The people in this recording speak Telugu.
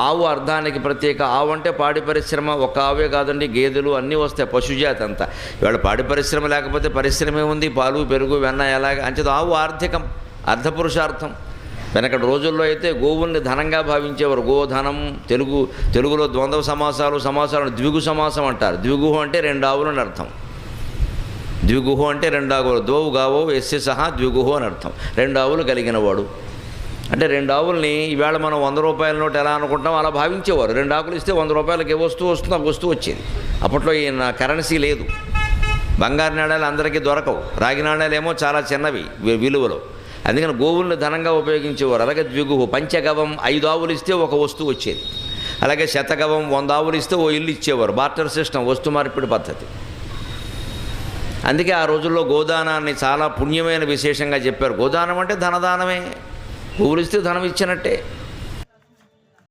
ఆవు అర్థానికి ప్రత్యేక. ఆవు అంటే పాడి పరిశ్రమ, ఒక ఆవే కాదండి, గేదెలు అన్నీ వస్తాయి, పశుజాతి అంతా. ఇవాళ పాడి పరిశ్రమ లేకపోతే పరిశ్రమే ఉంది, పాలు పెరుగు వెన్న ఎలాగ అంచేది. ఆవు ఆర్థికం, అర్థపురుషార్థం. వెనకటి రోజుల్లో అయితే గోవుల్ని ధనంగా భావించేవారు. గోధనం, తెలుగులో ద్వంద్వ సమాసాలు ద్విగు సమాసం అంటారు. ద్విగుహు అంటే 2 ఆవులని అర్థం. ద్విగుహు అంటే 2 ఆవులు, ద్వౌ గావో ఎస్య సహా ద్విగుహు అని అర్థం. 2 ఆవులు కలిగిన వాడు అంటే 2 ఆవుల్ని ఈవేళ మనం 100 రూపాయల నోటు ఎలా అనుకుంటాం అలా భావించేవారు. 2 ఆకులు ఇస్తే 100 రూపాయలకి ఏ వస్తువు వస్తుందో ఆ వస్తువు వచ్చేది. అప్పట్లో ఈ కరెన్సీ లేదు. బంగారు నాణ్యాలు అందరికీ దొరకవు, రాగి నాణ్యాలు ఏమో చాలా చిన్నవి విలువలో. అందుకని గోవుల్ని ధనంగా ఉపయోగించేవారు. అలాగే ద్విగుహు, పంచగవం 5 ఆవులు ఇస్తే ఒక వస్తువు వచ్చేది. అలాగే శతగవం 100 ఆవులు ఇస్తే ఓ ఇల్లు ఇచ్చేవారు. బార్టర్ సిస్టమ్, వస్తు మార్పిడి పద్ధతి. అందుకే ఆ రోజుల్లో గోదానాన్ని చాలా పుణ్యమైన విశేషంగా చెప్పారు. గోదానం అంటే ధనదానమే, గోవులు ఇస్తే ధనం ఇచ్చినట్టే.